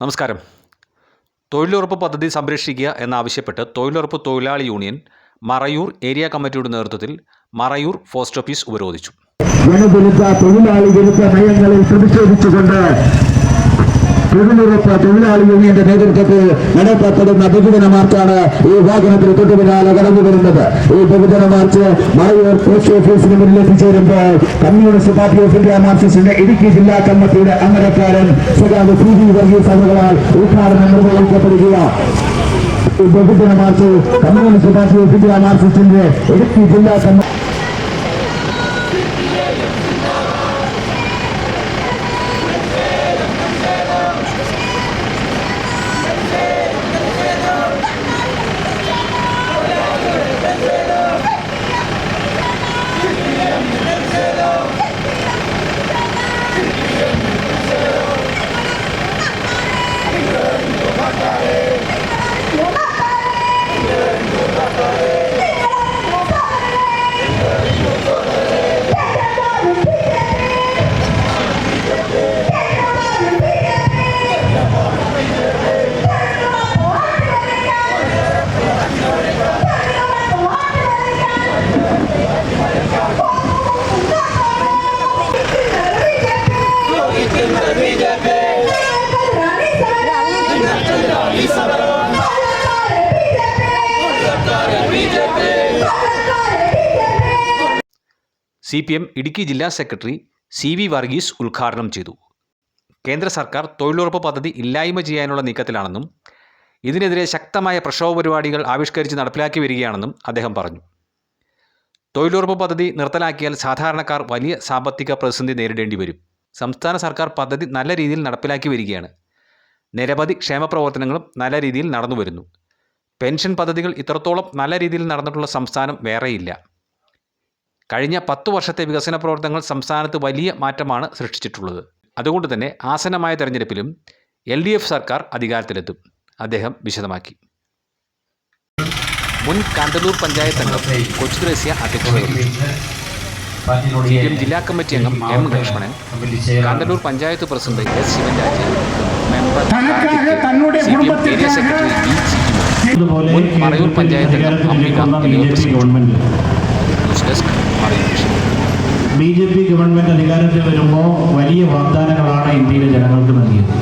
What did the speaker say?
നമസ്കാരം. തൊഴിലുറപ്പ് പദ്ധതി സംരക്ഷിക്കുക എന്നാവശ്യപ്പെട്ട് തൊഴിലുറപ്പ് തൊഴിലാളി യൂണിയൻ മറയൂർ ഏരിയ കമ്മിറ്റിയുടെ നേതൃത്വത്തിൽ മറയൂർ പോസ്റ്റ് ഓഫീസ് ഉപരോധിച്ചു. ജനവിരുദ്ധ തൊഴിലാളി വിരുദ്ധ നയങ്ങളിൽ പ്രതിഷേധിച്ചുകൊണ്ട് തൊഴിലുറപ്പ് തൊഴിലാളി യൂണിയന്റെ നേതൃത്വത്തിൽ നടത്തപ്പെടുന്ന ബഹുജന മാർച്ചാണ് ഈ വാഹനത്തിൽ തൊട്ടുപിന്നാലെ കടന്നു വരുന്നത്. ഈ ബഹുജന മാർച്ച് മറയൂർ പോസ്റ്റ് ഓഫീസിന് മുന്നിൽ എത്തിച്ചേരുമ്പോൾ കമ്മ്യൂണിസ്റ്റ് പാർട്ടി ഓഫ് ഇന്ത്യ മാർക്സിസ്റ്റിന്റെ ഇടുക്കി ജില്ലാ കമ്മിറ്റിയുടെ അമരക്കാരൻ സഖാവ് പി.വി. വർഗീസ് അവர்களാൽ ഉദ്ഘാടനം നിർവഹിക്കപ്പെടുക. ഈ ബഹുജന march Communist Party of India മാർക്സിസ്റ്റിന്റെ ഇടുക്കി ജില്ലാ കമ്മിറ്റി CPM ഇടുക്കി ജില്ലാ സെക്രട്ടറി C.V. വർഗീസ് ഉദ്ഘാടനം ചെയ്തു. കേന്ദ്ര സർക്കാർ തൊഴിലുറപ്പ് പദ്ധതി ഇല്ലായ്മ ചെയ്യാനുള്ള നീക്കത്തിലാണെന്നും ഇതിനെതിരെ ശക്തമായ പ്രക്ഷോഭ പരിപാടികൾ ആവിഷ്കരിച്ച് നടപ്പിലാക്കി വരികയാണെന്നും അദ്ദേഹം പറഞ്ഞു. തൊഴിലുറപ്പ് പദ്ധതി നിർത്തലാക്കിയാൽ സാധാരണക്കാർ വലിയ സാമ്പത്തിക പ്രതിസന്ധി നേരിടേണ്ടി വരും. സംസ്ഥാന സർക്കാർ പദ്ധതി നല്ല രീതിയിൽ നടപ്പിലാക്കി വരികയാണ്. നിരവധി ക്ഷേമപ്രവർത്തനങ്ങളും നല്ല രീതിയിൽ നടന്നു വരുന്നു. പെൻഷൻ പദ്ധതികൾ ഇത്രത്തോളം നല്ല രീതിയിൽ നടന്നിട്ടുള്ള സംസ്ഥാനം വേറെയില്ല. കഴിഞ്ഞ 10 വർഷത്തെ വികസന പ്രവർത്തനങ്ങൾ സംസ്ഥാനത്ത് വലിയ മാറ്റമാണ് സൃഷ്ടിച്ചിട്ടുള്ളത്. അതുകൊണ്ട് തന്നെ ആസന്നമായ തെരഞ്ഞെടുപ്പിലും LDF സർക്കാർ അധികാരത്തിലെത്തും, അദ്ദേഹം വിശദമാക്കി. മുൻ കാന്തല്ലൂർ പഞ്ചായത്ത് അംഗം കൊച്ചു ത്രേസ്യ അധ്യക്ഷത വഹിച്ചു. CPM ജില്ലാ കമ്മിറ്റി അംഗം M. Lakshmanan, Kanthalloor panchayat president S. Sivanraj, member CPM area secretary B. Sijimon, മുൻ മറയൂർ പഞ്ചായത്ത് അംഗം അംബിക എന്നിവർ പ്രസംഗിച്ചു. ന്യൂസ് ഡെസ്ക് BJP ഗവൺമെന്റ് അധികാരത്തിൽ വരുമ്പോൾ വലിയ വാഗ്ദാനങ്ങളാണ് ഇന്ത്യയിലെ ജനങ്ങൾക്ക് നൽകിയത്.